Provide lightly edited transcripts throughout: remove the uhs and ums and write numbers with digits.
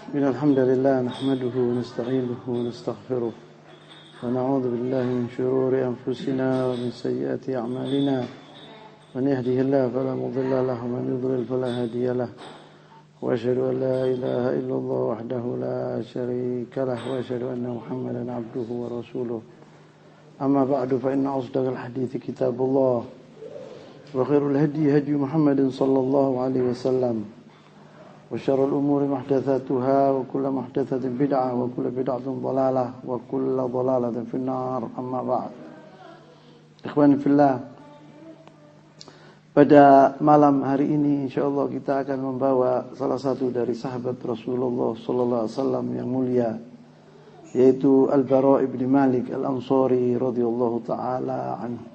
إن الحمد لله نحمده ونستعينه ونستغفره ونعوذ بالله من شرور أنفسنا ومن سيئات أعمالنا من يهده الله فلا مضل له ومن يضلل فلا هادي له وأشهد أن لا إله إلا الله وحده لا شريك له وأشهد أن محمدا عبده ورسوله أما بعد فإن أصدق الحديث كتاب الله وخير الهدي هدي محمد صلى الله عليه وسلم وشر الأمور محدثاتها وكل محدثة بدعة وكل بدعة ضلالة وكل ضلالة في النار أما بعد Ikhwan fillah, pada malam hari ini insyaallah kita akan membawa salah satu dari sahabat Rasulullah sallallahu alaihi wasallam yang mulia, yaitu Al-Bara' ibn Malik Al-Ansari radhiyallahu taala anhu.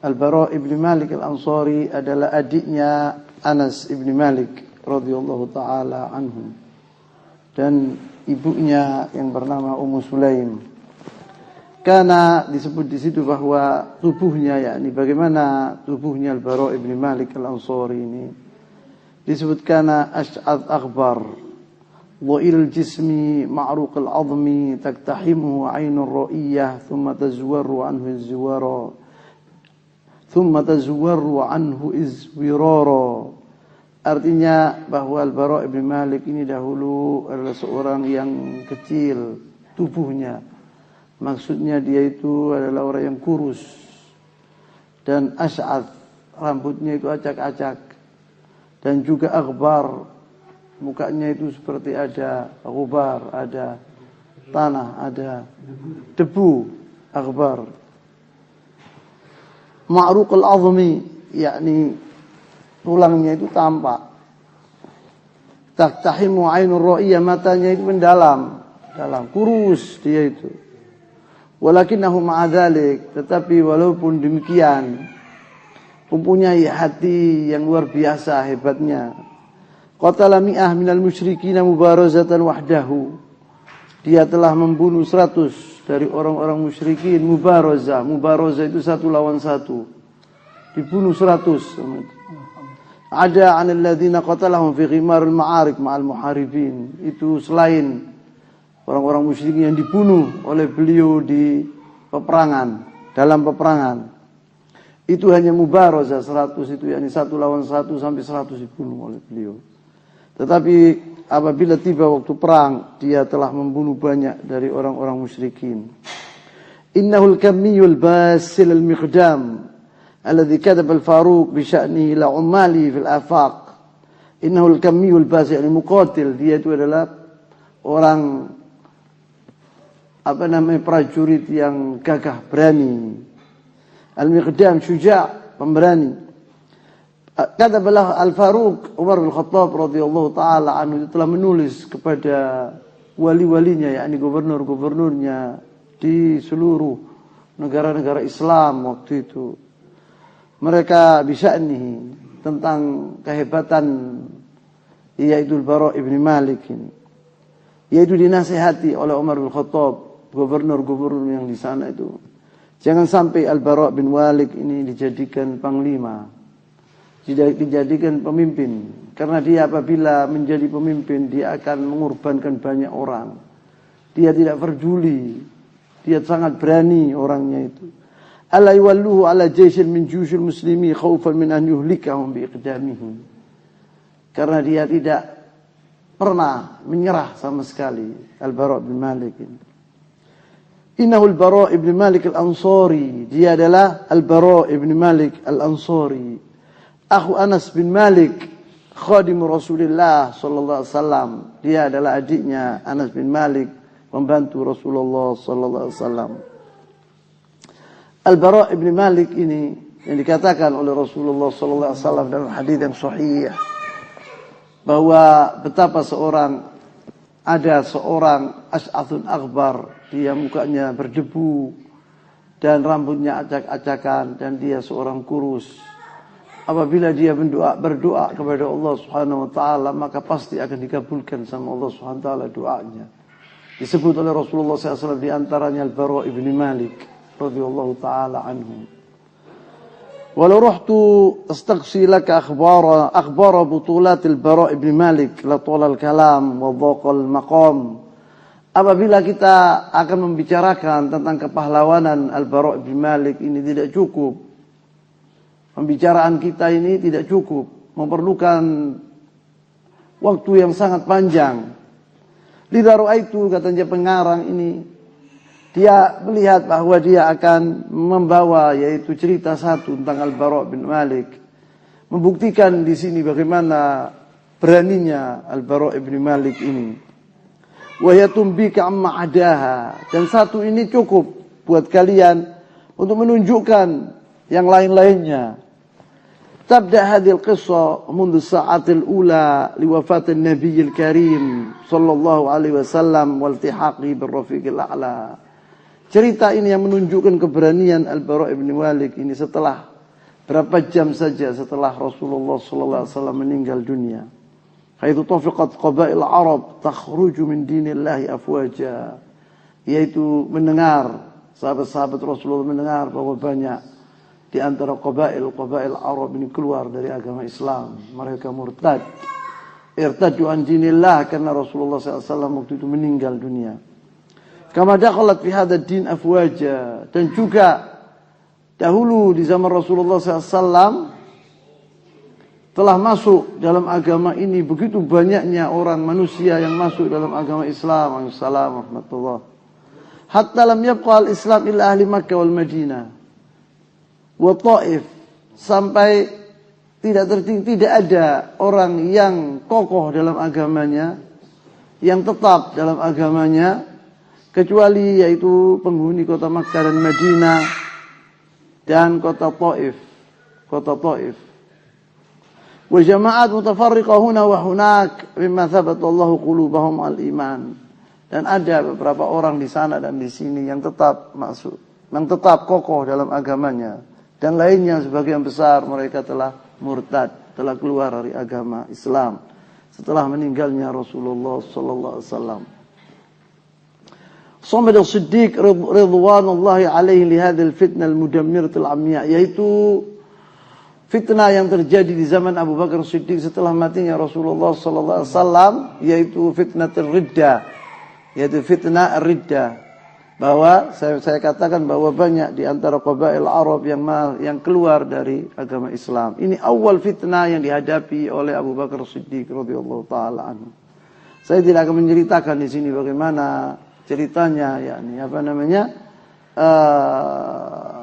Al-Bara' ibn Malik Al-Ansari adalah adiknya Anas ibn Malik radhiyallahu taala anhu dan ibunya yang bernama Ummu Sulaim. Karena disebut di situ bahwa tubuhnya, yakni bagaimana tubuhnya Al-Bara' ibn Malik Al-Ansari ini disebutkan ash'ad akhbar dha'il jismi ma'ruq al-'azmi taktahimu 'ainur ra'iyyah thumma tazwaru anhu izwirara. Artinya bahwa Al-Bara' ibn Malik ini dahulu adalah seorang yang kecil tubuhnya. Maksudnya dia itu adalah orang yang kurus dan ash'ad, rambutnya itu acak-acak, dan juga aghbar, mukanya itu seperti ada ghubar, ada tanah, ada debu, aghbar. Ma'ruq al-'azmi, yakni tulangnya itu tampak. Taktahimu 'ainur ra'iyyah, matanya itu mendalam, kurus dia itu. Walakinahu ma'adzalik, tetapi walaupun demikian mempunyai hati yang luar biasa hebatnya. Qatala mi'ah minal musyrikina mubarazatan wahdahu. Dia telah membunuh 100 dari orang-orang musyrikin mubarazah. Mubarazah itu 1 lawan 1. Dibunuh 100. Ada 'anil ladzina qatalahum fi ghimaril ma'arik ma'al muharibin. Itu selain orang-orang musyrikin yang dibunuh oleh beliau di peperangan, dalam peperangan. Itu hanya mubarazah 100 itu, yakni 1 lawan 1 sampai 100 dibunuh oleh beliau. Tetapi apabila tiba waktu perang, dia telah membunuh banyak dari orang-orang musyrikin. Innahul kamiyul basil al-miqdam alladhi kadaba al-Faruq bi sya'nihi ila ummali fil afaq. Innahul kamiyul basil, yakni muqatil, dia itu adalah orang prajurit yang gagah berani. Al-Miqdam syuja', pemberani. Katabalah Al-Faruq Umar bin Khattab radhiyallahu taala anhu telah menulis kepada wali-walinya, yakni gubernur-gubernurnya di seluruh negara-negara Islam waktu itu. Mereka bisya'nihi, tentang kehebatan yaitu Al-Bara' ibn Malik ini. Yaitu dinasihati oleh Umar bin Khattab, gubernur-gubernur yang di sana itu. Jangan sampai Al-Bara' bin Malik ini dijadikan panglima, dijadikan pemimpin. Karena dia apabila menjadi pemimpin, dia akan mengorbankan banyak orang. Dia tidak peduli, dia sangat berani orangnya itu. Ala yuwalluhu ala jaishin min juyushil muslimi khaufan min an yuhlikahum bi iqdamihim. Karena dia tidak pernah menyerah sama sekali, Al-Bara' bin Malik ini. Innahu Al-Bara' ibn Malik Al-Ansari, dia adalah Al-Bara' ibn Malik Al-Ansari, akhu Anas bin Malik, khadim Rasulullah sallallahu alaihi wasallam. Dia adalah adiknya Anas bin Malik, pembantu Rasulullah sallallahu alaihi wasallam. Al-Bara' ibn Malik ini yang dikatakan oleh Rasulullah sallallahu alaihi wasallam dalam hadis yang sahih, bahwa betapa ada seorang ash'athun akhbar, dia mukanya berdebu dan rambutnya acak-acakan dan dia seorang kurus. Apabila dia berdoa kepada Allah Subhanahu wa taala, maka pasti akan dikabulkan sama Allah Subhanahu wa taala doanya. Disebut oleh Rasulullah SAW di antaranya Al-Bara' ibn Malik radhiyallahu taala anhu. Walau ruhtu astaghsi laka akhbara butulatil Bara' ibn Malik la tulal kalam wa dhaqal maqam. Apabila kita akan membicarakan tentang kepahlawanan Al-Bara' bin Malik ini tidak cukup. Pembicaraan kita ini tidak cukup, memerlukan waktu yang sangat panjang. Lidha ra'aitu, katanya pengarang ini, dia melihat bahwa dia akan membawa yaitu cerita satu tentang Al-Bara' bin Malik, membuktikan di sini bagaimana beraninya Al-Bara' bin Malik ini. Wa yatumbika amma adaha, dan satu ini cukup buat kalian untuk menunjukkan yang lain-lainnya. تبدأ هذه القصة منذ الساعة الأولى لوفاة النبي الكريم صلى الله عليه وسلم والتحاقه بالرفيق الأعلى. Cerita ini yang menunjukkan keberanian Al-Bara' bin Malik ini setelah berapa jam saja setelah Rasulullah sallallahu alaihi wasallam meninggal dunia. Haitsu tafiqat qabail Arab takhruju min dinillahi afwaja, yaitu mendengar sahabat-sahabat Rasulullah mendengar bahwa banyak di antara qabail Arab ini keluar dari agama Islam, mereka murtad. Irtaddu an dinillah, karena Rasulullah SAW waktu itu meninggal dunia. Kama dakhalat fi hadha ad-din afwaja, dan juga dahulu di zaman Rasulullah SAW telah masuk dalam agama ini begitu banyaknya orang manusia yang masuk dalam agama Islam. Assalamualaikum warahmatullahi wabarakatuh. Hatta lam yabqa al-Islam illa ahli Makkah wal Madinah wa Taif, sampai tidak ada orang yang kokoh dalam agamanya, yang tetap dalam agamanya, kecuali yaitu penghuni kota Makkah dan Madinah dan kota Taif. Wa jama'at mutafarriqah huna wa hunak mimma thabata Allahu qulubahum al-iman. Dan ada beberapa orang di sana dan di sini yang tetap masuk, yang tetap kokoh dalam agamanya. Dan lainnya sebagian besar mereka telah murtad, telah keluar dari agama Islam setelah meninggalnya Rasulullah sallallahu alaihi wasallam. Samad as-Siddiq ridwanullahi alaihi li hadhihi al-fitnah al-mudammirah al-amya, yaitu fitnah yang terjadi di zaman Abu Bakar Siddiq setelah matinya Rasulullah sallallahu alaihi wasallam, yaitu fitnatul riddah, yaitu fitnah riddah. Bahwa saya katakan bahwa banyak di antara qabail Arab yang keluar dari agama Islam. Ini awal fitnah yang dihadapi oleh Abu Bakar Siddiq radhiyallahu taala anhu. Saya tidak akan menceritakan di sini bagaimana ceritanya,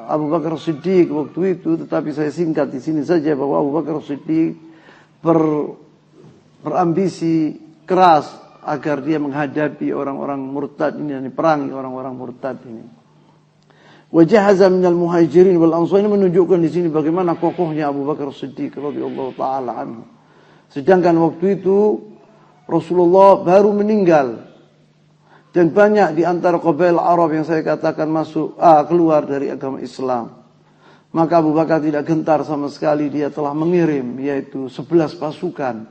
Abu Bakar Siddiq waktu itu, tetapi saya singkat di sini saja bahwa Abu Bakar Siddiq berambisi keras agar dia menghadapi orang-orang murtad ini dan diperangi orang-orang murtad ini. Wajahaza minal muhajirin wal ansar, ini menunjukkan di sini bagaimana kokohnya Abu Bakar Siddiq radhiyallahu taala anhu. Sedangkan waktu itu Rasulullah baru meninggal dan banyak di antara qabail Arab yang saya katakan keluar dari agama Islam. Maka Abu Bakar tidak gentar sama sekali, dia telah mengirim yaitu 11 pasukan,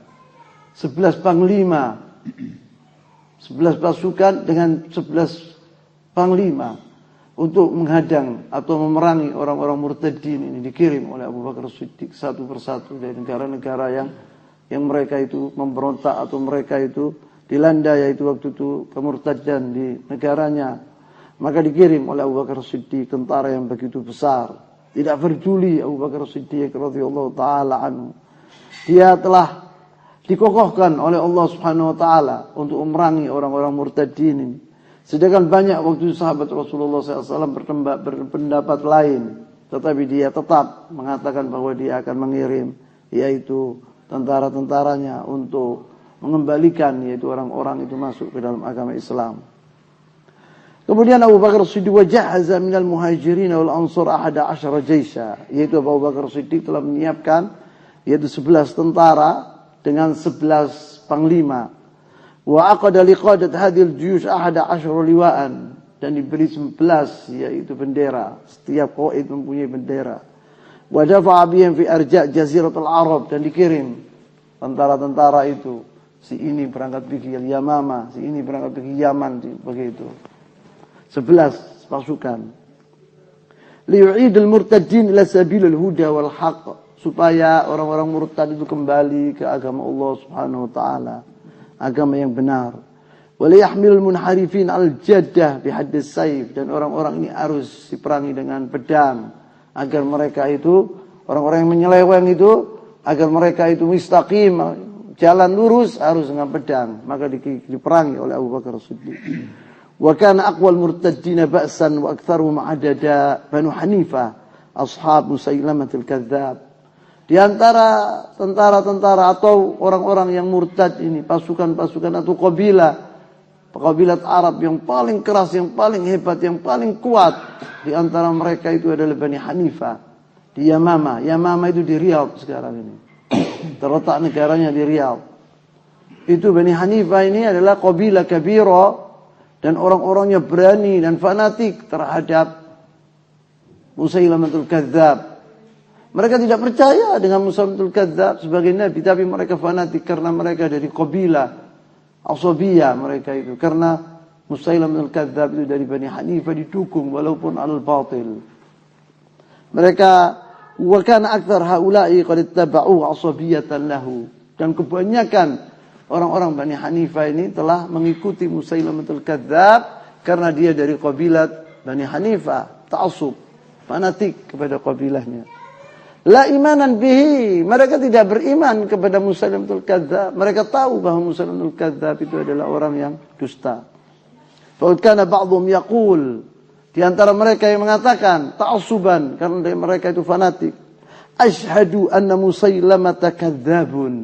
11 panglima, 11 pasukan dengan 11 panglima untuk menghadang atau memerangi orang-orang murtadin ini, dikirim oleh Abu Bakar Siddiq satu persatu dari negara-negara yang mereka itu memberontak atau mereka itu dilanda yaitu waktu itu kemurtadan di negaranya. Maka dikirim oleh Abu Bakar Siddiq tentara yang begitu besar. Tidak peduli Abu Bakar Siddiq radhiyallahu taala anhu, dia telah dikokohkan oleh Allah Subhanahu wa taala untuk memerangi orang-orang murtadin ini. Sedangkan banyak waktu sahabat Rasulullah SAW berpendapat lain, tetapi dia tetap mengatakan bahwa dia akan mengirim yaitu tentara-tentaranya untuk mengembalikan yaitu orang-orang itu masuk ke dalam agama Islam. Kemudian Abu Bakar Siddiq wajahaza minal muhajirin wal ansar 11 jaisha, yaitu Abu Bakar Siddiq telah menyiapkan yaitu 11 tentara dengan 11 panglima. Wa aqada liqadat hadhil juyush 11 liwaan, dan diberi 11 yaitu bendera. Setiap qaid mempunyai bendera. Wa dafa'a bihim fi arja' jaziratul Arab, dan dikirim tentara-tentara itu. Si ini berangkat pergi Yamamah, si ini berangkat pergi Yaman, begitu. 11 pasukan. liyu'idul murtadin ila sabilil huda wal haqq, supaya orang-orang murtad itu kembali ke agama Allah Subhanahu wa taala, agama yang benar. Wa liyahmilul munharifin al-jaddah bihaddis sayf, dan orang-orang ini harus diperangi dengan pedang agar mereka itu, orang-orang yang menyeleweng itu, agar mereka itu mustaqim, jalan lurus, harus dengan pedang. Maka diperangi oleh Abu Bakar Siddiq. Wa kana aqwal murtaddina ba'san wa aktsaruhum adada Banu Hanifah ashab Musailamatul Kadzdzab. Di antara tentara-tentara atau orang-orang yang murtad ini, pasukan-pasukan atau kabilat Arab yang paling keras, yang paling hebat, yang paling kuat, di antara mereka itu adalah Bani Hanifah di Yamama. Yamama itu di Riyadh sekarang ini. Terletak negaranya di Riyadh. Itu Bani Hanifah ini adalah kabilah kabira, dan orang-orangnya berani dan fanatik terhadap Musailamatul Kadzdzab. Mereka tidak percaya dengan Musailamatul Kadzdzab sebagai nabi, tapi mereka fanatik karena mereka dari kabilah Asabiyah mereka itu. Karena Musailamatul Kadzdzab itu dari Bani Hanifah didukung walaupun alal batil. Mereka wa kana aktsar haula'i qad ittaba'u asabiyatan lahu, dan kebanyakan orang-orang Bani Hanifah ini telah mengikuti Musailamatul Kadzdzab karena dia dari kabilat Bani Hanifah, ta'assub, fanatik kepada kabilahnya. La imanan bihi, mereka tidak beriman kepada Musailamatul Kadzdzab. Mereka tahu bahwa Musailamatul Kadzdzab itu adalah orang yang dusta. Fa kana ba'dhum yaqul, di antara mereka yang mengatakan ta'assuban karena mereka itu fanatik, asyhadu anna Musailamata kadzdzabun.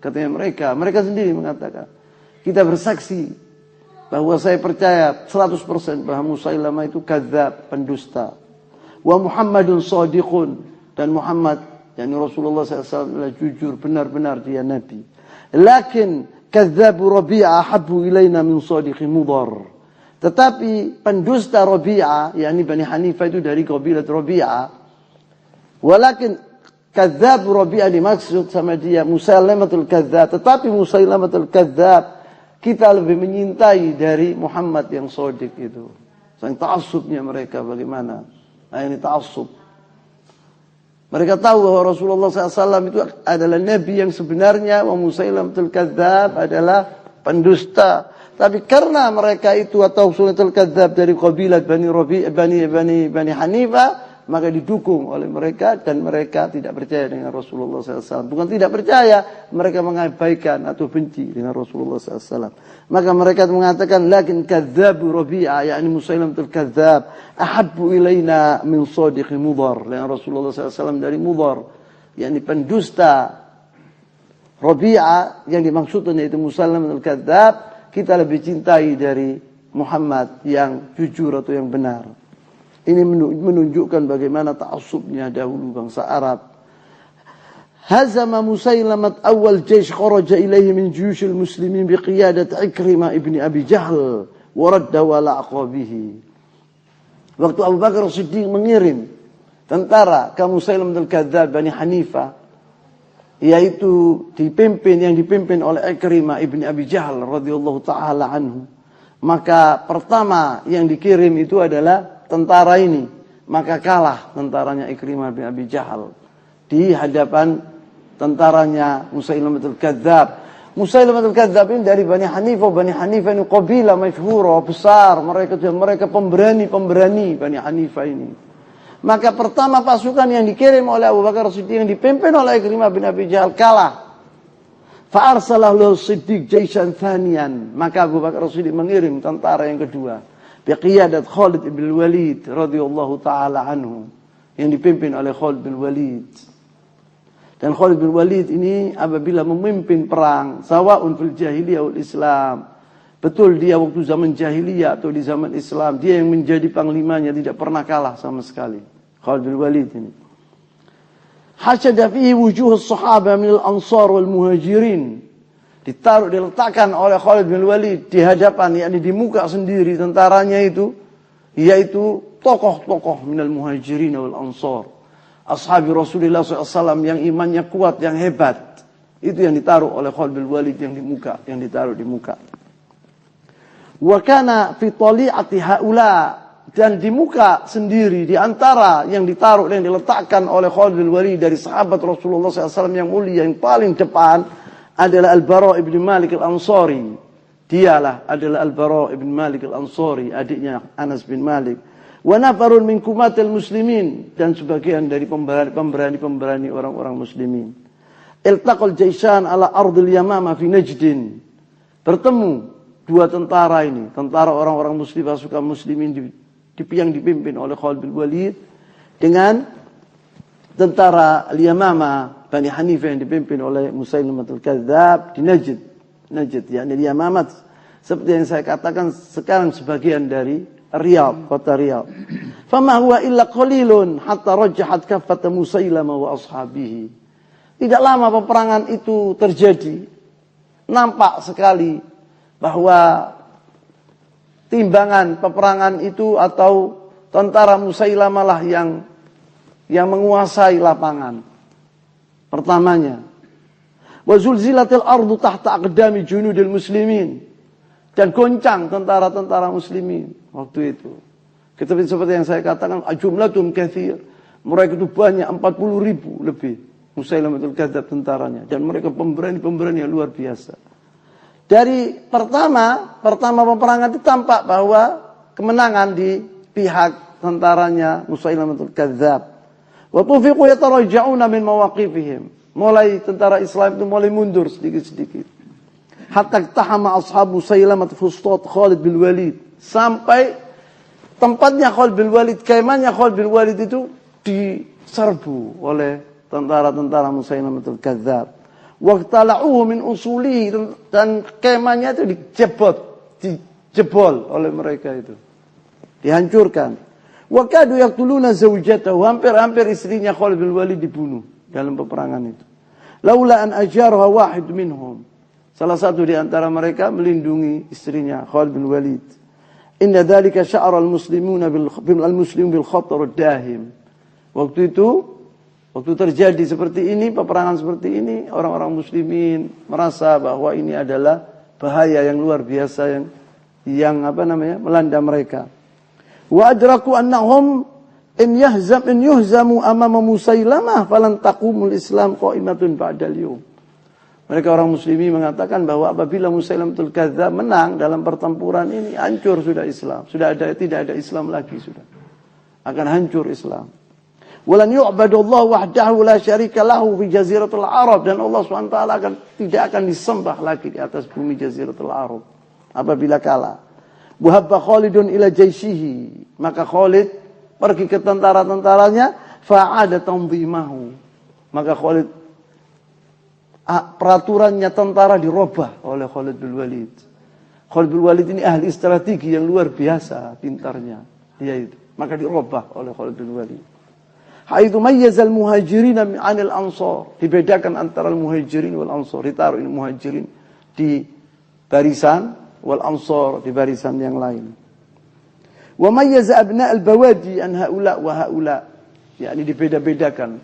Katanya mereka sendiri mengatakan, kita bersaksi bahwa saya percaya 100% bahwa Musailamah itu kadzdzab, pendusta. Wa Muhammadun shadiqun, dan Muhammad, yakni Rasulullah SAW adalah jujur, benar-benar dia nabi. Lakin kadzdzabu Rabi'ah habbu ilaina min shadiqi Mudhar. Tetapi pendusta Rabi'ah, yakni Bani Hanifah itu dari kabilah Rabi'ah. Walakin Kadzdzab Rabi'ah dimaksud sama dia Musailamatul Kadzdzab. Tetapi Musailamatul Kadzdzab kita lebih menyintai dari Muhammad yang shadiq itu. Sang ta'assubnya mereka bagaimana? Nah, ini ta'assub. Mereka tahu bahwa Rasulullah SAW itu adalah nabi yang sebenarnya, wa Musailamatul Kadzdzab adalah pendusta. Tapi karena mereka itu atau Musailamatul Kadzdzab dari kabilah Bani Hanifah, maka didukung oleh mereka, dan mereka tidak percaya dengan Rasulullah SAW. Bukan tidak percaya, mereka mengabaikan atau benci dengan Rasulullah SAW. Maka mereka mengatakan, lakin kadzdzabu Rabi'ah, yakni Musailamatul Kadzdzab, ahabbu ilaina min shadiqi Mudhar. Dengan Rasulullah SAW dari Mudhar, yakni pendusta Rabi'ah, yang dimaksudkan yaitu Musailamatul Kadzdzab, kita lebih cintai dari Muhammad yang jujur atau yang benar. Ini menunjukkan bagaimana ta'assubnya dahulu bangsa Arab. Hazama Musailamat awal jaysh kharaja ilaihi min juyushil muslimin biqiyadat Ikrimah ibni Abi Jahl wa radda wala aqabihi. Waktu Abu Bakar Siddiq mengirim tentara ke Musailamatul Kadzdzab Bani Hanifah, yaitu yang dipimpin oleh Ikrimah ibni Abi Jahl radhiyallahu taala anhu, maka pertama yang dikirim itu adalah tentara ini, maka kalah tentaranya Ikrimah bin Abi Jahal di hadapan tentaranya Musailamatul Kadzdzab. Musailamatul Kadzdzab ini dari Bani Hanifah. Bani Hanifah ini kabilah masyhurah, besar. Mereka pemberani Bani Hanifah ini. Maka pertama pasukan yang dikirim oleh Abu Bakar Siddiq yang dipimpin oleh Ikrimah bin Abi Jahal kalah. Fa arsalahu Siddiq jaishan thaniyan. Maka Abu Bakar Siddiq mengirim tentara yang kedua, biqiyadat Khalid bin Walid radhiyallahu taala anhu, yang dipimpin oleh Khalid bin Walid. Dan Khalid bin Walid ini apabila memimpin perang, sawaun fil jahiliyah wal Islam, betul dia waktu zaman jahiliyah atau di zaman Islam, dia yang menjadi panglimanya, tidak pernah kalah sama sekali. Khalid bin Walid ini hasyada fihi wujuh as-sahabah min al-ansar wal muhajirin. Diletakkan oleh Khalid bin Walid di hadapan, yakni di muka sendiri tentaranya itu, yaitu tokoh-tokoh minal muhajirin wal ansar, ashabi Rasulullah SAW yang imannya kuat, yang hebat. Itu yang ditaruh oleh Khalid bin Walid yang ditaruh di muka. Wa kana fi tali'ati haula dan di muka sendiri, di antara yang ditaruh dan diletakkan oleh Khalid bin Walid dari sahabat Rasulullah SAW yang mulia, yang paling depan adalah Al-Bara ibn Malik Al-Ansari. Dialah adalah Al-Bara ibn Malik Al-Ansari, adiknya Anas bin Malik. Wa nafarun min kumatil muslimin, dan sebagian dari pemberani orang-orang muslimin. Iltaqal jaishan ala ardil Yamama fi Najdin. Bertemu dua tentara ini, tentara orang-orang muslim, pasukan muslimin yang dipimpin oleh Khalid bin Walid dengan tentara Al-Yamama Bani Hanifah yang dipimpin oleh Musailamatul Kadzdzab di Najd. Najd, yakni Al-Yamamah seperti yang saya katakan sekarang sebagian dari Riyadh, kota Riyadh. Fama huwa illa qalilun hatta rajjahat kaffat Musailamah wa ashabihi. Tidak lama peperangan itu terjadi. Nampak sekali bahwa timbangan peperangan itu atau tentara Musailamah lah yang menguasai lapangan. Pertamanya, wa zulzilatil ardu tahta aqdami junudil muslimin, dan goncang tentara-tentara muslimin waktu itu. Seperti yang saya katakan, jumlatum katsir, mereka itu banyak, 40.000 lebih. Musailamatul Kadzdzab tentaranya, dan mereka pemberani yang luar biasa. Dari pertama peperangan itu tampak bahwa kemenangan di pihak tentaranya Musailamatul Kadzdzab. Wa tufiqu yatarajja'una min mawaqifihim. Mulai tentara Islam itu mulai mundur sedikit-sedikit. Hatta tahama ashabu Musailamah fustat Khalid bin Walid. Sampai tempatnya Khalid bin Walid, kemahnya Khalid bin Walid itu diserbu oleh tentara-tentara Musailamatul Kadzdzab. Waqtala'uhu min usuli, dan kemahnya itu dijebol oleh mereka itu. Dihancurkan. Wa kadu yaqtuluna zawjatahu, hampir istrinya Khalid bin Walid dibunuh dalam peperangan itu. Laula an ajarha wahid minhum. Salah satu di antara mereka melindungi istrinya Khalid bin Walid. Inna dzalika sya'ara al-muslimuna bil khatar ad-dahim. Waktu terjadi seperti ini, peperangan seperti ini, orang-orang muslimin merasa bahwa ini adalah bahaya yang luar biasa yang melanda mereka. Wa adraku annahum in yuhzamu amama Musailamah falan taqumul Islam qa'imatun ba'dal yawm. Mereka orang muslimin mengatakan bahwa apabila Musailamatul Kadzdzab menang dalam pertempuran ini, hancur sudah Islam. Tidak ada Islam lagi sudah. Akan hancur Islam. Walan yu'badullahu wahdahu la syarika lahu fi jaziratul Arab, dan Allah SWT tidak akan disembah lagi di atas bumi jaziratul Arab apabila kalah. Wahabba Khalidun ila jaishihi, maka Khalid pergi ke tentara-tentaranya, fa'ada tanzimahu, maka Khalid peraturannya tentara dirubah oleh Khalid bin Walid. Khalid bin Walid ini ahli strategi yang luar biasa pintarnya, dia itu. Maka dirubah oleh Khalid bin Walid. Haitsu mayyazal muhajirin 'anil ansar, dibedakan antara al-muhajirin wal ansar, ditaruh ini muhajirin di barisan wal ansar di barisan yang lain. Wa mayyaza abna al-bawadi an haula wa haula, yakni dibeda-bedakan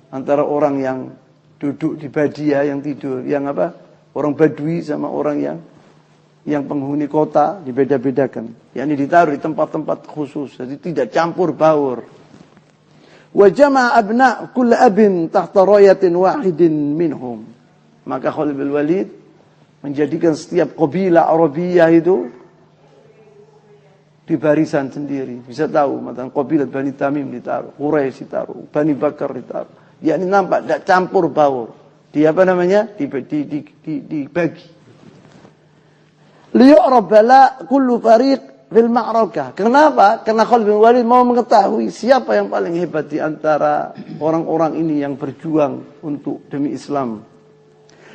antara orang yang duduk di badia, yang tidur, orang badui sama orang yang penghuni kota, dibeda-bedakan. Yakni ditaruh di tempat-tempat khusus, jadi tidak campur baur. Wa jama'a abna' kull abin tahta rayatin wahidin minhum, maka Khalid bin Walid menjadikan setiap kabilah Arabiyah itu di barisan sendiri. Bisa tahu, macam kabilah Bani Tamim ditaruh, Quraisy ditaruh, Bani Bakar ditaruh. Yakni nampak tidak campur baur. Dibagi. Liyu'rab bala kullu fariq fil ma'rakah. Kenapa? Karena Khalid bin Walid mau mengetahui siapa yang paling hebat di antara orang-orang ini yang berjuang untuk demi Islam.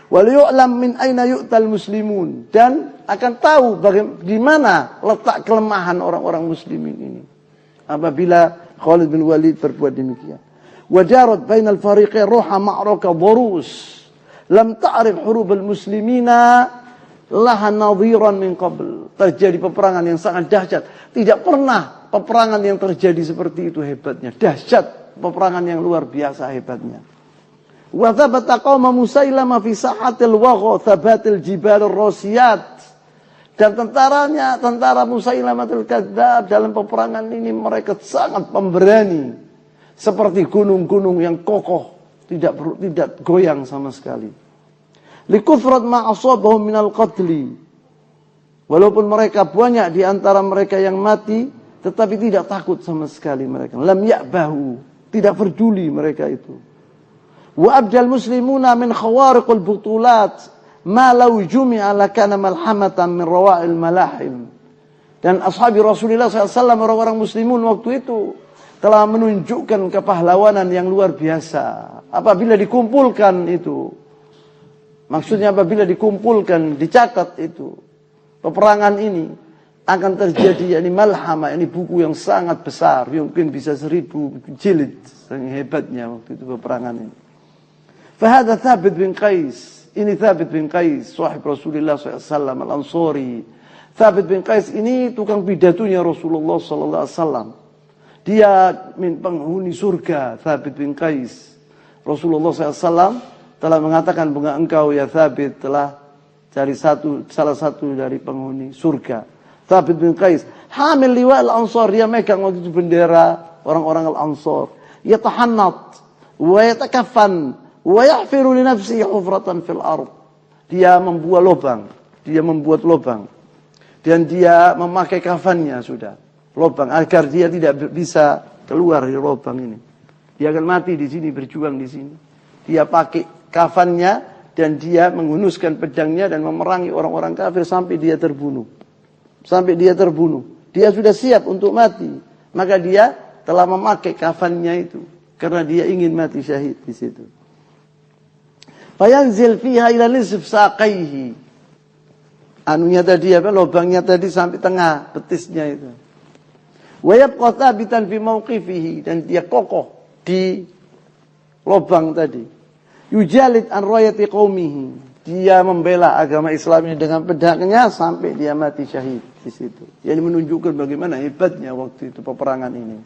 Wal yu'lam min aina yu'tal muslimun, dan akan tahu di mana letak kelemahan orang-orang muslimin ini apabila Khalid bin Walid berbuat demikian. Wajarat bainal fariqain ruha ma'rakah durus lam ta'rif hurubal muslimina laha nadhiran min qabl. Terjadi peperangan yang sangat dahsyat. Tidak pernah peperangan yang terjadi seperti itu hebatnya. Dahsyat, peperangan yang luar biasa hebatnya. Wa thabata qauma Musailamah fi sahatil wagha thabatil jibal rasiyat. Dan tentara Musailamatul Kadzdzab dalam peperangan ini mereka sangat pemberani. Seperti gunung-gunung yang kokoh, tidak goyang sama sekali. Likuthrat ma asabahum minal qatli. Walaupun mereka banyak di antara mereka yang mati, tetapi tidak takut sama sekali mereka. Lam ya'bahu, tidak peduli mereka itu. Wa abdal muslimuna min khawariqul butulat ma law jumi'a lakana malhamatan min rawa'il malahim. Dan ashabi Rasulullah SAW, orang-orang muslimun waktu itu telah menunjukkan kepahlawanan yang luar biasa. Apabila dikumpulkan itu, maksudnya apabila dikumpulkan, dicatat itu, peperangan ini akan terjadi, yakni malhamah, ini buku yang sangat besar, mungkin bisa 1000 jilid, saking hebatnya waktu itu peperangan ini. Fahada Thabit bin Qais, ini Thabit bin Qais, sahib Rasulullah SAW al-Ansari. Thabit bin Qais ini tukang pidatonya Rasulullah SAW. Dia penghuni surga, Thabit bin Qais. Rasulullah SAW telah mengatakan, bahwa engkau ya Thabit telah cari salah satu dari penghuni surga. Thabit bin Qais, hamil liwa al-Ansar, dia megang waktu itu bendera orang-orang al-Ansar. Yatahannat wa yatakaffan wa yahfiru li nafsihi hufratan fil ard. Dia membuat lubang. Dan dia memakai kafannya sudah. Lubang agar dia tidak bisa keluar dari lubang ini. Dia akan mati di sini, berjuang di sini. Dia pakai kafannya dan dia menghunuskan pedangnya dan memerangi orang-orang kafir sampai dia terbunuh. Dia sudah siap untuk mati. Maka dia telah memakai kafannya itu karena dia ingin mati syahid di situ. Fayanzil fiha ila nisf saqaihi. Lubangnya tadi sampai tengah betisnya itu. Wa yabqa thabitan fi mawqifihi, dan dia kokoh di lubang tadi. Yujalid an rayati qaumihi, dia membela agama Islam dengan pedangnya sampai dia mati syahid di situ. Yang menunjukkan bagaimana hebatnya waktu itu peperangan ini.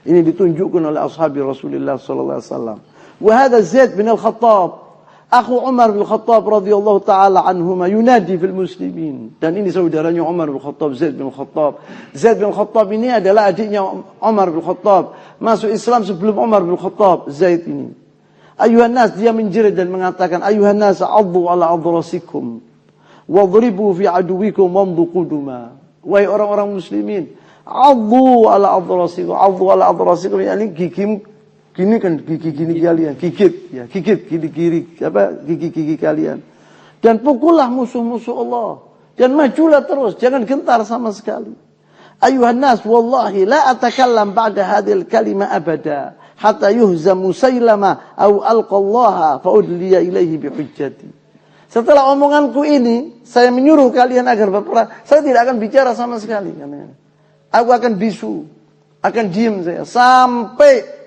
Ini ditunjukkan oleh ashabi Rasulullah sallallahu alaihi wasallam. Wa hadha Zaid bin al-Khattab, akhu Umar bin Khattab radhiyallahu taala anhuma, yunadi fil muslimin. Dan ini saudaranya Umar bin Khattab, Zaid bin Khattab. Zaid bin Khattab ini adalah adiknya Umar bin Khattab. Masuk Islam sebelum Umar bin Khattab, Zaid ini. Ayuhan nas, dia menjerit dan mengatakan, ayuhan nas, addu ala adrasikum wadribu fi aduwikum wamdu quduma. Wahai orang-orang muslimin, addu ala adrasikum, yakni gini kan gigi kalian, gigit gigi kalian, dan pukullah musuh-musuh Allah, dan majulah terus, jangan gentar sama sekali. Ayuhan nas, wallahi la atakallam ba'da hadhil kalima abada hatta yuhzam Musailama aw alqallaha fa udliya ilaihi bihujjati. Setelah omonganku ini, saya menyuruh kalian agar berperang, saya tidak akan bicara sama sekali. Aku akan bisu, akan diam saya sampai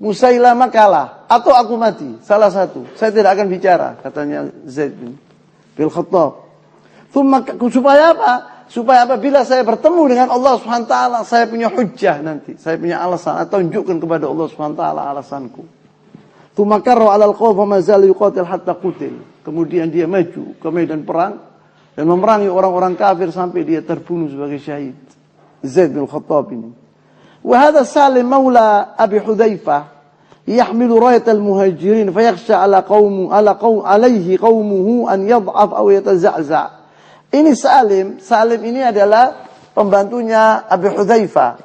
Musailama kalah atau aku mati, salah satu. Saya tidak akan bicara, katanya Zaid bin Khattab. Supaya apa? Supaya apabila saya bertemu dengan Allah Subhanahu wa taala, saya punya hujjah nanti, saya punya alasan, atau tunjukkan kepada Allah Subhanahu wa taala alasanku. Tsumma karra 'ala al-qaum fa ma zala yuqatil hatta qutil. Kemudian dia maju ke medan perang dan memerangi orang-orang kafir sampai dia terbunuh sebagai syahid. Zaid bin Khattab ini. وهذا سالم مولى أبي حذيفة يحمل راية المهاجرين فيخشى عليه قومه أن يضعف أو يتزعزع. Ini Salim ini adalah pembantunya Abi Hudzaifah.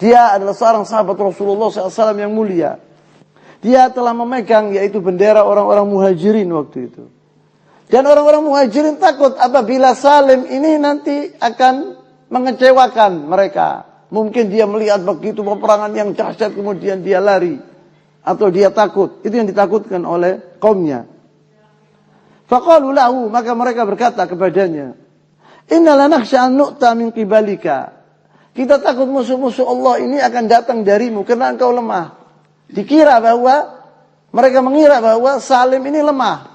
Dia adalah seorang sahabat Rasulullah SAW yang mulia. Dia telah memegang yaitu bendera orang-orang muhajirin waktu itu. Dan orang-orang muhajirin takut apabila Salim ini nanti akan mengecewakan mereka. Mungkin dia melihat begitu peperangan yang dahsyat kemudian dia lari atau dia takut. Itu yang ditakutkan oleh kaumnya. Faqalu lahu, maka mereka berkata kepadanya, "Inna lanakhsha an nu'ta min qibalika." Kita takut musuh-musuh Allah ini akan datang darimu karena engkau lemah. Mereka mengira bahwa Salim ini lemah.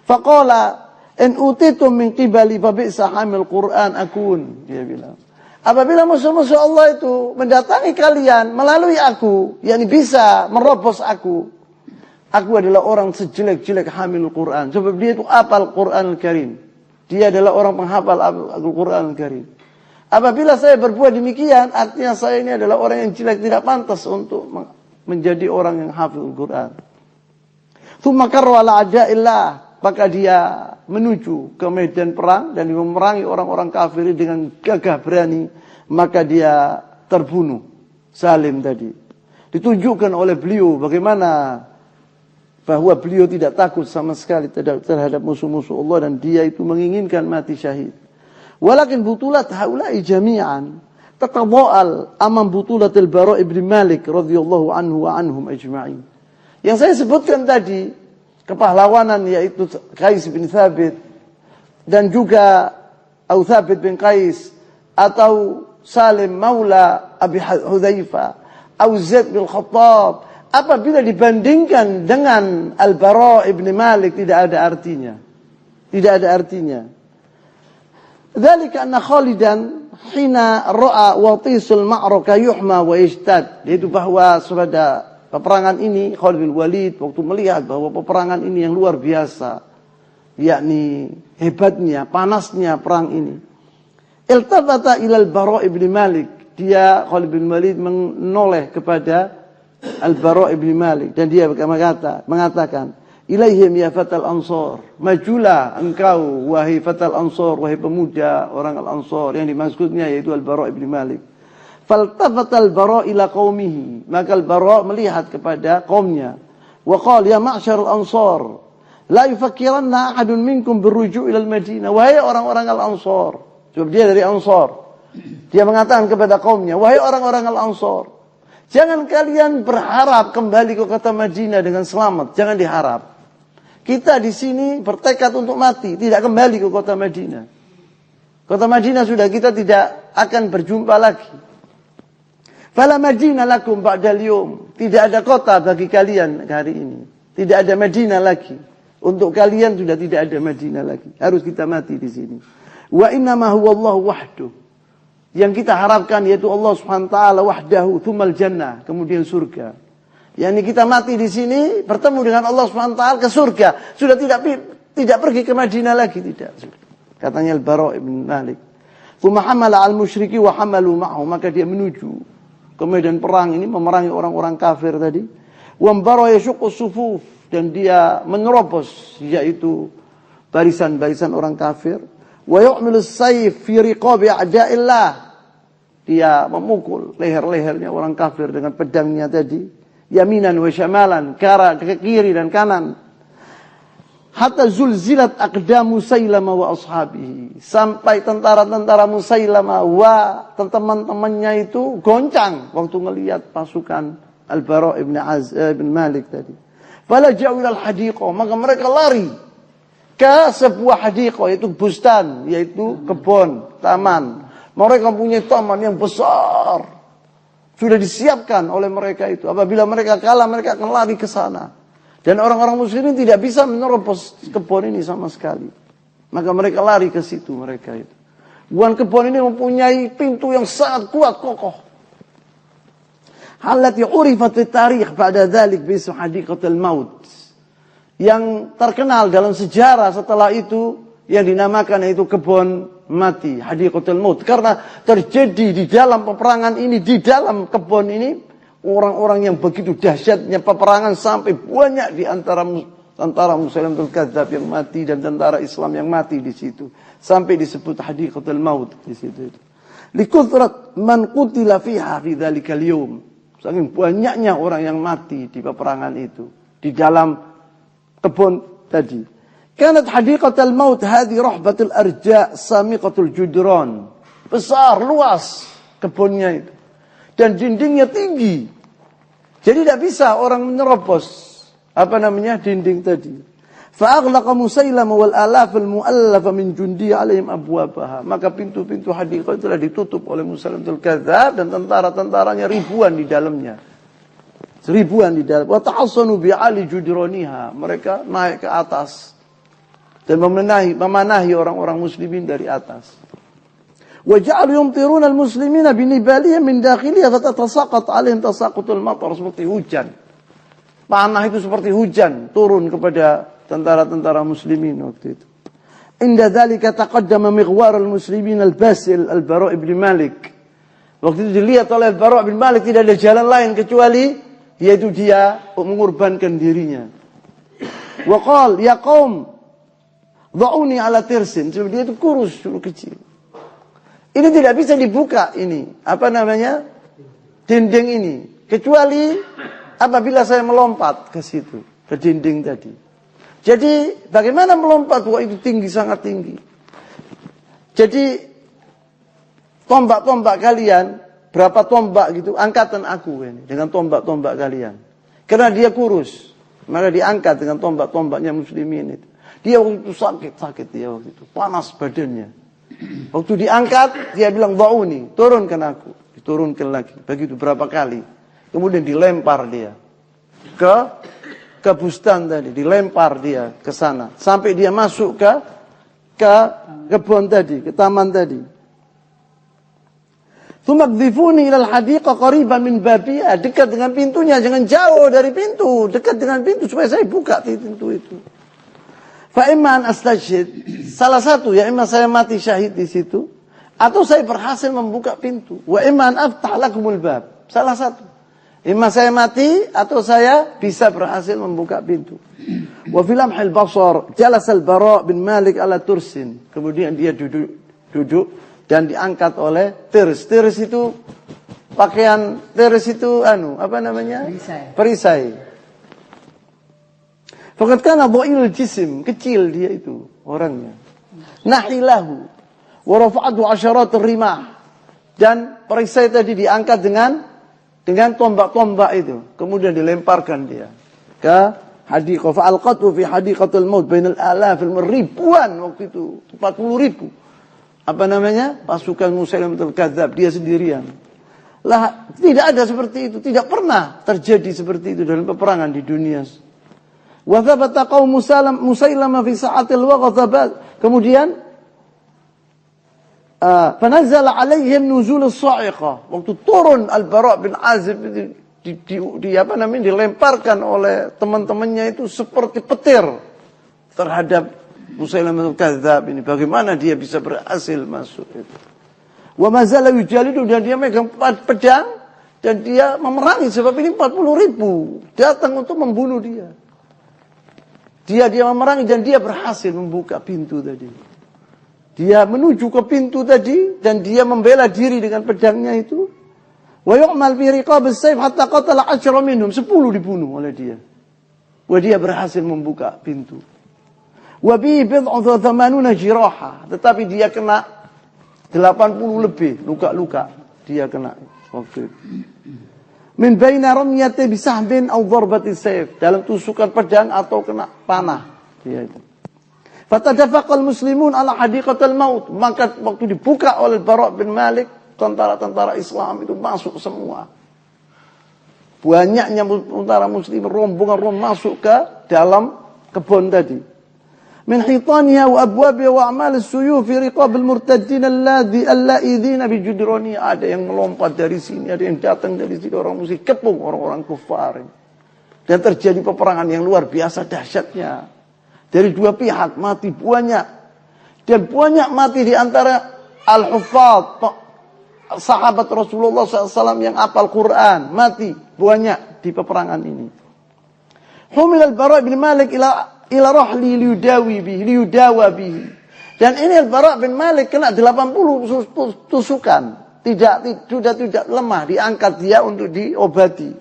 Faqala in utitum min qibali fa bi'sa hamil Qur'an akun, dia bilang. Apabila musuh-musuh Allah itu mendatangi kalian melalui aku, yakni bisa merobos aku adalah orang sejelek-jelek hamil Quran. Sebab dia itu apal Quran Al-Karim. Dia adalah orang penghafal Al-Quran Al-Karim. Apabila saya berbuat demikian, artinya saya ini adalah orang yang jelek, tidak pantas untuk menjadi orang yang hafal Al-Quran. Tsumma karra ala a'da'illah, maka dia menuju ke medan perang dan memerangi orang-orang kafir dengan gagah berani, maka dia terbunuh. Salim tadi ditunjukkan oleh beliau bagaimana bahwa beliau tidak takut sama sekali terhadap musuh-musuh Allah, dan dia itu menginginkan mati syahid. Walakin butulat haula'i jami'an tatadha'al amam butulatil Bara' ibn Malik radhiyallahu anhu wa anhum ajma'in. Yang saya sebutkan tadi, kepahlawanan yaitu Qais bin Thabit dan juga Thabit bin Qais atau Salim maula Abi Hudzaifah atau Zaid bin Khattab, apabila dibandingkan dengan Al-Bara' ibn Malik tidak ada artinya. Tidak ada artinya. Dzalika anna Khalidan hina ra'a watisul ma'raka yuhma wa yashtad. Yaitu bahwa pada peperangan ini Khalid bin Walid waktu melihat bahwa peperangan ini yang luar biasa, yakni hebatnya, panasnya perang ini. Iltafata ilal Bara' ibn Malik. Dia Khalid bin Walid menoleh kepada Al-Bara' ibn Malik dan dia mengatakan, "Ilaihim ya fatal ansar." Majulah engkau wahai fatal ansar, wahai pemuda orang Al-Ansar, yang dimaksudnya yaitu Al-Bara' ibn Malik. Faltafata Al-Bara' ila qaumihi. Maka Al-Bara' melihat kepada kaumnya. Wa qala ya ma'syar al-ansar, la yufakkiranna ahadun minkum birruju' ila al-Madinah. Wahai orang-orang Al-Ansar. Sebab dia dari Ansar. Dia mengatakan kepada kaumnya, wahai orang-orang Al-Ansar, jangan kalian berharap kembali ke kota Madinah dengan selamat. Jangan diharap. Kita di sini bertekad untuk mati, tidak kembali ke kota Madinah. Kota Madinah sudah kita tidak akan berjumpa lagi. Fala Madinah lakum ba'dal yawm. Tidak ada kota bagi kalian hari ini. Tidak ada Madinah lagi. Untuk kalian sudah tidak ada Madinah lagi. Harus kita mati di sini. Wa innama huwa Allah wahduh. Yang kita harapkan yaitu Allah Subhanahu wa taala wahdahu, tsumal jannah, kemudian surga. Yani kita mati di sini bertemu dengan Allah Subhanahu wa taala ke surga. Sudah tidak pergi ke Madinah lagi, tidak. Katanya Al-Bara' ibn Malik. Tsumma hamala al-musyriki wa hamalu ma'ahu, maka dia menuju ke medan perang ini memerangi orang-orang kafir tadi. Wa bara yashuqqu sufuf, dan dia menerobos yaitu barisan-barisan orang kafir. Wa yu'milu as-sayf fi riqabi a'da'illah. Dia memukul leher-lehernya orang kafir dengan pedangnya tadi. Yaminan wa syamalan, ke kiri dan kanan. Hatta zulzilat aqdamu Musailamah wa ashabihi. Sampai tentara-tentara Musailamah wa teman-temannya itu goncang waktu melihat pasukan Al-Bara' ibn Malik tadi. Fala ja'u ilal hadiqah, maka mereka lari ke sebuah hadiqah, yaitu bustan, yaitu kebun, taman. Mereka punya taman yang besar. Sudah disiapkan oleh mereka itu. Apabila mereka kalah, mereka akan lari ke sana. Dan orang-orang muslimin tidak bisa menerobos kebun ini sama sekali. Maka mereka lari ke situ mereka itu. Bukan kebun ini mempunyai pintu yang sangat kuat, kokoh. Allati urifat fi tarikh ba'da dzalik bi ismi hadiqatul maut. Yang terkenal dalam sejarah setelah itu yang dinamakan yaitu kebun mati, hadiqatul maut, karena terjadi di dalam peperangan ini, di dalam kebun ini orang-orang yang begitu dahsyatnya peperangan sampai banyak di antara tentara Musailamatul Kadzdzab yang mati dan tentara Islam yang mati di situ, sampai disebut hadiqatul maut di situ. Likuthrat man qutila fiha fi dzalikal yawm. Saking banyaknya orang yang mati di peperangan itu di dalam kebun tadi. Kanat hadiqatul maut hadhi rahbatul arja' samiqatul judran. Besar, luas kebunnya itu. Dan dindingnya tinggi. Jadi tidak bisa orang menerobos dinding tadi. Fa'aghlaqa Musailamah wal alaf al mu'allafa min jundi alaihim abwabaha. Maka pintu-pintu hadiqah itulah ditutup oleh Musailamatul Kadzdzab dan tentara-tentaranya ribuan di dalamnya. Seribuan di dalam. Wa tahassanu bi ali judraniha. Mereka naik ke atas dan memanahi orang-orang muslimin dari atas. Wa ja'alu yumtiruna al-muslimina bi nibalihim min dakhiliha fatatasaqat 'alaihim tasaqutul matar, seperti hujan. Panah itu seperti hujan turun kepada tentara-tentara muslimin waktu itu. Inda dzalika taqaddama Mighwar al-muslimin al-Basil al-Bara' ibn Malik. Waktu itu dilihat oleh al-Bara' bin Malik tidak ada jalan lain kecuali yaitu dia mengorbankan dirinya. Wa qala ya qaum dha'uni ala tirsin. Sebab dia itu kurus dulu kecil. Ini tidak bisa dibuka ini. Apa namanya? Dinding ini. Kecuali apabila saya melompat ke situ. Ke dinding tadi. Jadi bagaimana melompat? Wah itu tinggi, sangat tinggi. Jadi tombak-tombak kalian, berapa tombak gitu, angkatan aku ini. Dengan tombak-tombak kalian. Karena dia kurus. Maka diangkat dengan tombak-tombaknya muslimin itu. Dia waktu itu sakit dia waktu itu. Panas badannya. Waktu diangkat, dia bilang, "Dha'uni, turunkan aku." Diturunkan lagi. Begitu berapa kali. Kemudian dilempar dia. Ke bustan tadi, dilempar dia ke sana sampai dia masuk ke kebun tadi, ke taman tadi. Tumakdhifuni ilal hadiqah qariban min babiha, dekat dengan pintunya, jangan jauh dari pintu, dekat dengan pintu supaya saya buka pintu itu. Fa imma an astashhid, salah satu ya, imma saya mati syahid di situ atau saya berhasil membuka pintu. Wa imma an aftah lakumul bab, salah satu. Imma saya mati atau saya bisa berhasil membuka pintu. Wa fil lamhil basar jalas al-Bara' bin Malik ala tursin. Kemudian dia duduk dan diangkat oleh tirs. Tirs itu pakaian, tirs itu apa namanya? Perisai. Faqad kana dha'ilul jism, kecil dia itu orangnya. Nahilahu wa rafa'atu 'asharat rimah. Dan perisai tadi diangkat dengan tombak-tombak itu. Kemudian dilemparkan dia ke hadiqah. Fa'alqatu fi hadiqatul maut bainal alaf, ribuan waktu itu, 40.000. Apa namanya? Pasukan Musailamatul Kadzdzab, dia sendirian. Lah, tidak ada seperti itu, tidak pernah terjadi seperti itu dalam peperangan di dunia. Wa thabata qaum Musailamah fi sa'atil waghazabat. Kemudian Fanazala alaihim nuzul as-sa'iqah. Waktu turun Al-Bara' bin Azib dilemparkan oleh teman-temannya itu seperti petir terhadap Musailamatul Kadzdzab ini. Bagaimana dia bisa berhasil masuk itu. Wa mazala yujalidu, dan dia megang pedang dan dia memerangi sebab ini 40.000 datang untuk membunuh dia. Dia memerangi dan dia berhasil membuka pintu tadi. Dia menuju ke pintu tadi dan dia membela diri dengan pedangnya itu. Wa yu'mal fi riqab as-sayf hatta qatala 10 minhum, 10 dibunuh oleh dia. Wa dia berhasil membuka pintu. Wa bi bid'u 80 jiraha, tetapi dia kena 80 lebih luka-luka dia kena waktu itu. Min baina ramyati bisahbin aw darbati sayf, dalam tusukan pedang atau kena panah dia itu. Fatadafaqal muslimun ala hadiqatil maut, maka waktu dibuka oleh Bara' bin Malik, tentara-tentara Islam itu masuk semua. Banyaknya tentara muslim, rombongan masuk ke dalam kebun tadi. Min hitaniha wa abwabiha wa a'mal as-suyuf fi riqabil murtaddin allaidina bi judrani. Ada yang melompat dari sini, ada yang datang dari sini, orang muslim kepung orang-orang kufar. Dan terjadi peperangan yang luar biasa dahsyatnya. Dari dua pihak mati banyak. Dan banyak mati di antara al-huffaz, sahabat Rasulullah SAW yang hafal Quran. Mati banyak di peperangan ini. Humil al-Bara' bin Malik ila rahli liyudawa bihi. Dan ini al-Bara' bin Malik kena 80 tusukan. Tidak lemah. Diangkat dia untuk diobati.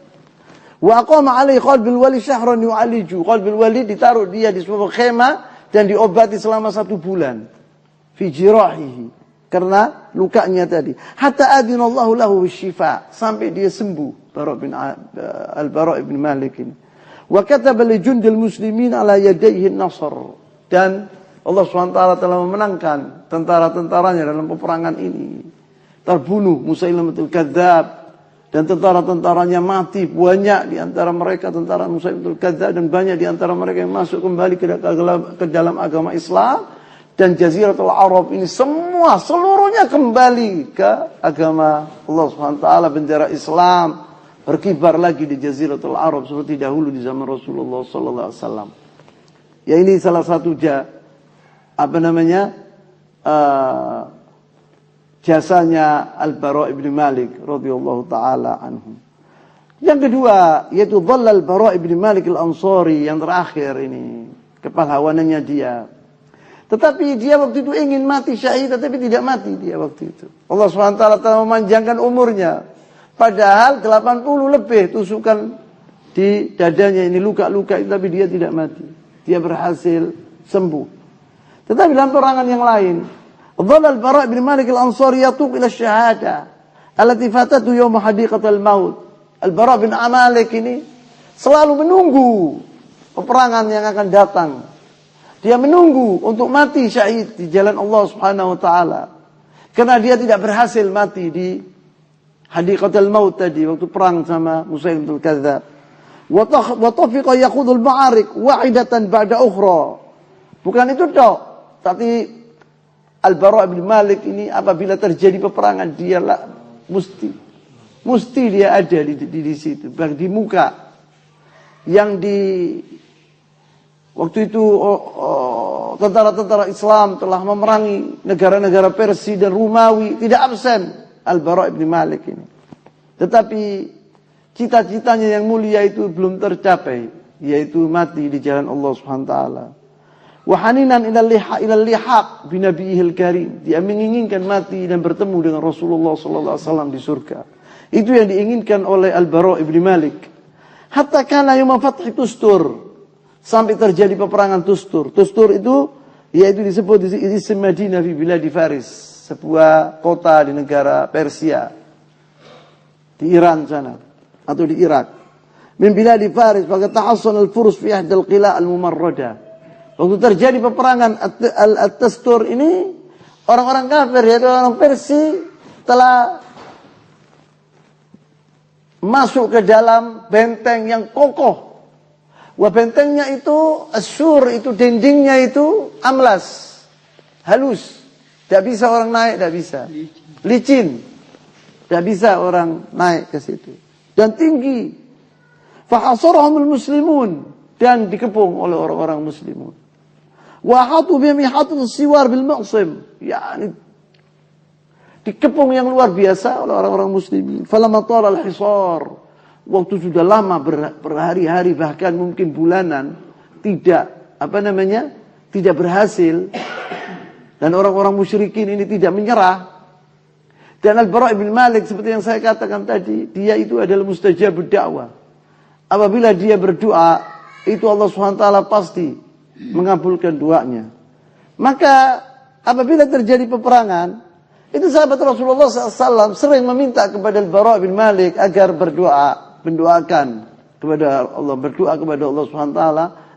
Wa aqama alaihi qalbil wali syahran yu'aliju. Qalbil wali ditaruh dia di sebuah khemah dan diobati selama 1 bulan. Fi jirahihi, karena lukanya tadi. Hatta adinallahu lahu bisyifa, sampai dia sembuh. Al-Bara' ibn Malik ini. Wa kataba li jundil muslimin ala yadayhi an-nasr. Dan Allah SWT telah memenangkan tentara-tentaranya dalam peperangan ini. Terbunuh Musailamatul Kadzdzab. Dan tentara-tentaranya mati banyak di antara mereka tentara Musailamatul Kadzdzab, dan banyak di antara mereka yang masuk kembali ke dalam agama Islam. Dan Jaziratul Arab ini seluruhnya kembali ke agama Allah SWT, bendera Islam berkibar lagi di Jaziratul Arab seperti dahulu di zaman Rasulullah SAW. Ya, ini salah satu jasanya Al-Bara' ibn Malik radhiyallahu taala anhu. Yang kedua yaitu dhallal Bara' ibn Malik al-Ansari, yang terakhir ini kepahlawanannya dia. Tetapi dia waktu itu ingin mati syahid, tetapi tidak mati dia waktu itu. Allah SWT telah memanjangkan umurnya. Padahal 80 lebih tusukan di dadanya ini, luka-luka itu, tapi dia tidak mati. Dia berhasil sembuh. Tetapi dalam perangan yang lain, dhalla al-Bara' bin Malik al-Ansari yatub ila syahada allati fatatu yawm hadiqatul maut. Al-Bara' bin Malik ini selalu menunggu peperangan yang akan datang. Dia menunggu untuk mati syahid di jalan Allah Subhanahu wa taala. Karena dia tidak berhasil mati di hadiqatul maut tadi waktu perang sama Musailimah al-Kadzdzab. Wa tafiqa yaqudul ma'arik wahidatan ba'da ukhra. Bukan itu tok, tapi Al-Bara' bin Malik ini apabila terjadi peperangan dia mesti dia ada di situ, di muka. Yang di waktu itu tentara-tentara Islam telah memerangi negara-negara Persia dan Romawi, tidak absen Al-Bara' bin Malik ini. Tetapi cita-citanya yang mulia itu belum tercapai, yaitu mati di jalan Allah Subhanahu wa taala. Wa haninan ila lihaq bi nabiyil karim. Dia menginginkan mati dan bertemu dengan Rasulullah sallallahu alaihi wasallam di surga. Itu yang diinginkan oleh Al-Bara' bin Malik. Hatta kana yawm fathi Tustur. Sampai terjadi peperangan Tustur. Tustur itu yaitu disebut di Madinah fi biladi Faris, sebuah kota di negara Persia. Di Iran sana atau di Irak. Min biladi Faris, maka tahassan al-furus fi ahdal qila' al-mumarrada. Waktu terjadi peperangan At-Tustur ini, orang-orang kafir yaitu orang Persia telah masuk ke dalam benteng yang kokoh. Wah, bentengnya itu asyur, itu dindingnya itu amlas, halus, tidak bisa orang naik, tidak bisa, licin, tidak bisa orang naik ke situ, dan tinggi. Fahasarahumul muslimun, dan dikepung oleh orang-orang muslimun. Wahatu bihim ihatul siwar bil muqsim, yakni dikepung yang luar biasa oleh orang-orang muslimin. Falamma tala al-hisar, waktu sudah lama berhari-hari bahkan mungkin bulanan tidak tidak berhasil, dan orang-orang musyrikin ini tidak menyerah. Dan Al-Bara' bin Malik seperti yang saya katakan tadi, dia itu adalah mustajabud da'wah. Apabila dia berdoa, itu Allah SWT pasti mengabulkan doanya. Maka apabila terjadi peperangan, itu sahabat Rasulullah SAW sering meminta kepada Al-Bara' bin Malik agar mendoakan kepada Allah, berdoa kepada Allah SWT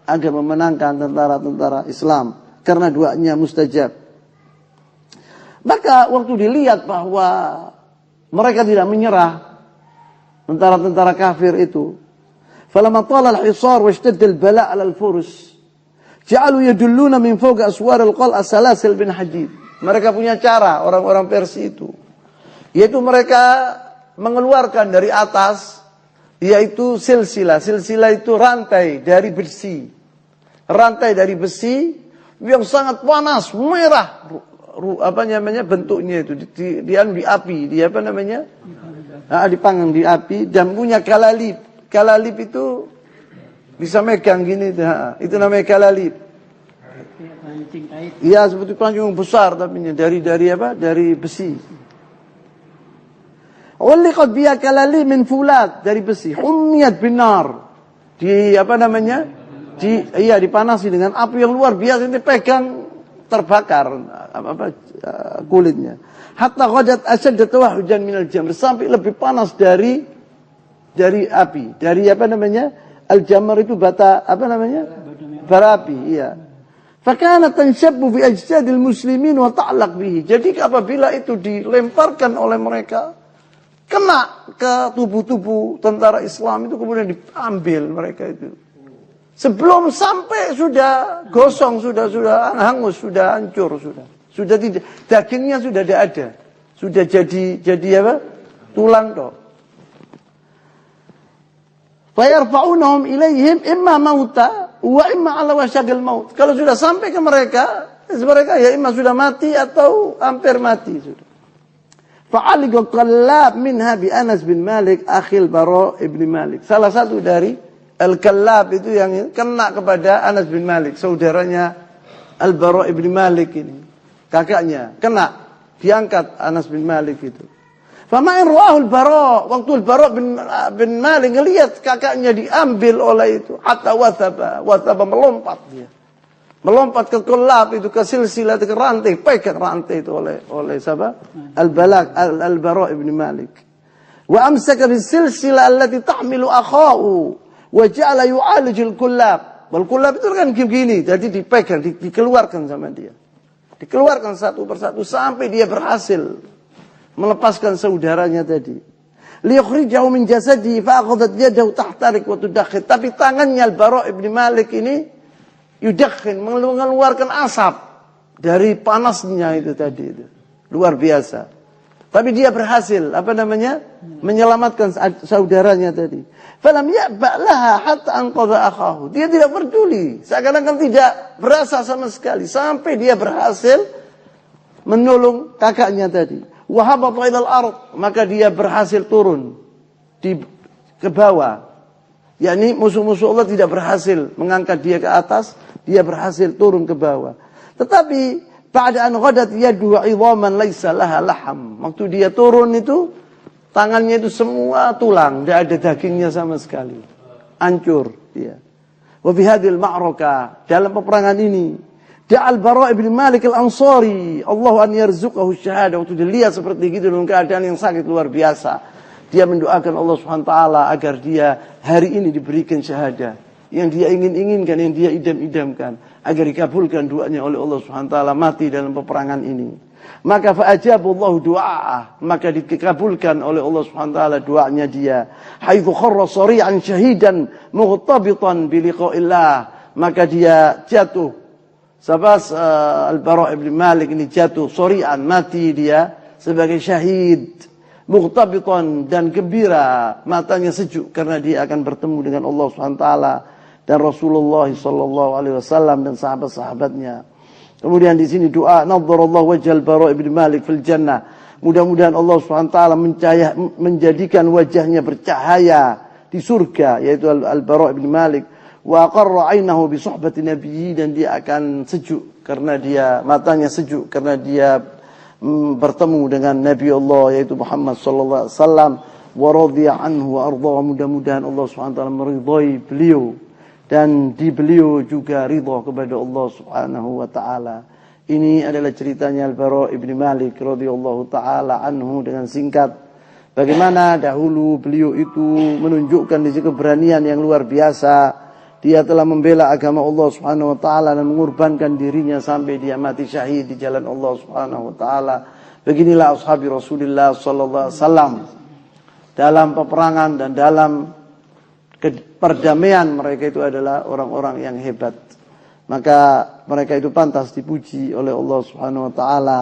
agar memenangkan tentara-tentara Islam, karena doanya mustajab. Maka waktu dilihat bahwa mereka tidak menyerah, tentara-tentara kafir itu, falamma tala al-hisar washtadda al-bala' 'ala al-furus, ja'alu yadulluna min fawqi aswar al-qal'a salasil bin hadid. Mereka punya cara, orang-orang Persia itu, yaitu mereka mengeluarkan dari atas, yaitu silsilah. Silsilah itu rantai dari besi. Rantai dari besi yang sangat panas, merah. Bentuknya itu di api, dipanggang di api, dan punya kalalib. Kalalib itu bisa megang gini, itu namanya kalalib. Iya, seperti pancing besar tapi dari besi. Uliqat biha kalalib min fulat, dari besi. Humiyat binar, dipanasi dengan api yang luar biasa, ini pegang terbakar kulitnya. Hatta ghadat ashadda tawahhujan minal jamr, sampai lebih panas dari api, dari al-jamr itu bara api, iya. Fakana tanshabbu bi ajsadil muslimin wa ta'laq bihi. Jadi apabila itu dilemparkan oleh mereka, kena ke tubuh-tubuh tentara Islam itu, kemudian diambil mereka itu. Sebelum sampai sudah gosong, sudah hangus, sudah hancur, sudah tidak, dagingnya sudah tidak ada, sudah jadi tulang toh. Fayarfa'unahum ilaihim imma mauta wa imma ala wasyadil maut. Kalau sudah sampai ke mereka, mereka ya imam sudah mati atau hampir mati sudah. Fa'aliqa Qallab minha bi Anas bin Malik akhil Bara ibn Malik. Salah satu dari Al-Qallab itu yang kena kepada Anas bin Malik, saudaranya Al-Bara ibn Malik ini. Kakaknya kena, diangkat Anas bin Malik itu. Fama'in ru'ahul Bara, waktu Al-Bara bin Malik ngelihat kakaknya diambil oleh itu, hatta wathaba melompat dia. Melompat ke Qallab itu, ke silsilah, ke rantai, pegang rantai itu oleh siapa? Al-Bara ibn Malik. Wa amsaka bis silsilah allati tahmilu akhahu wa ja'ala yu'alijul Qallab. Wal Qallab itu kan begini, jadi dipegang, dikeluarkan sama dia. Dikeluarkan satu persatu sampai dia berhasil melepaskan saudaranya tadi. Liyukhrijahu min jasadihi fa akhadhat yadahu tahtarik wa tudakhir. Tapi tangannya Al-Bara ibn Malik ini yudakhir, mengeluarkan asap dari panasnya itu tadi itu. Luar biasa. Tapi dia berhasil menyelamatkan saudaranya tadi. Falam ya'ba laha hatta anqadha akhahu. Dia tidak peduli, seakan-akan tidak berasa sama sekali sampai dia berhasil menolong kakaknya tadi. Wahabata ilal ard, maka dia berhasil turun ke bawah. Yakni musuh-musuh Allah tidak berhasil mengangkat dia ke atas, dia berhasil turun ke bawah. Tetapi ba'da an ghadat yadu 'idhaman laisa laha laham. Waktu dia turun itu tangannya itu semua tulang, tidak ada dagingnya sama sekali. Hancur dia. Wa fi hadhil ma'raka, dalam peperangan ini Da'al Bara ibn Malik al-Ansari, Allah an yarzuqahu syahadah. Waktu dia lihat seperti itu dalam keadaan yang sakit luar biasa, dia mendoakan Allah Subhanahu wa taala agar dia hari ini diberikan syahadah yang dia inginkan, yang dia idam-idamkan, agar dikabulkan doanya oleh Allah Subhanahu wa taala mati dalam peperangan ini. Maka fa'ajaballahu du'a'ah, maka dikabulkan oleh Allah Subhanahu wa taala doanya dia. Haitsu kharra sari'an syahidan mughtabitan bi liqa'illah, maka dia jatuh. Sabas Al-Bara ibn Malik ini jatuh sori'an, mati dia sebagai syahid, mughtabitan, dan gembira, matanya sejuk karena dia akan bertemu dengan Allah SWT dan Rasulullah SAW dan sahabat-sahabatnya. Kemudian di sini doa, nadharallahu wajhal Bara ibn Malik fil jannah. Mudah-mudahan Allah SWT menjadikan wajahnya bercahaya di surga, yaitu Al-Bara ibn Malik. Wa qarra 'ainahu bi suhbati nabiyyi, dan dia akan sejuk karena dia matanya sejuk karena dia bertemu dengan Nabi Allah yaitu Muhammad sallallahu alaihi wasallam. Wa radhiya anhu wa arda, mudah-mudahan Allah Subhanahu wa taala meridhai beliau dan di beliau juga ridha kepada Allah Subhanahu wa taala. Ini adalah ceritanya Al-Bara ibn Malik radhiyallahu taala anhu dengan singkat. Bagaimana dahulu beliau itu menunjukkan di sini keberanian yang luar biasa. Dia telah membela agama Allah Subhanahu wa taala dan mengorbankan dirinya sampai dia mati syahid di jalan Allah Subhanahu wa taala. Beginilah ashabi Rasulullah sallallahu alaihi wasallam dalam peperangan dan dalam perdamaian. Mereka itu adalah orang-orang yang hebat. Maka mereka itu pantas dipuji oleh Allah Subhanahu wa taala,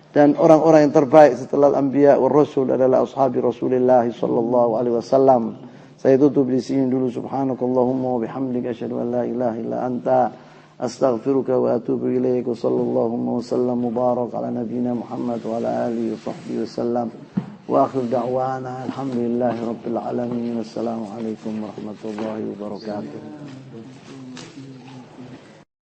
dan orang-orang yang terbaik setelah al-anbiya wal rasul adalah ashabi Rasulullah sallallahu alaihi wasallam. Saya tutup di sini dulu. Subhanakallahumma wa bihamdika asyhadu an la ilaha illa anta astaghfiruka wa atubu ilaik. Sallallahu wa sallam mubarak ala nabiyyina Muhammad wa ala alihi wa sahbihi wasallam. Wa akhir da'wana alhamdulillahi rabbil alamin. Assalamu alaikum warahmatullahi wabarakatuh.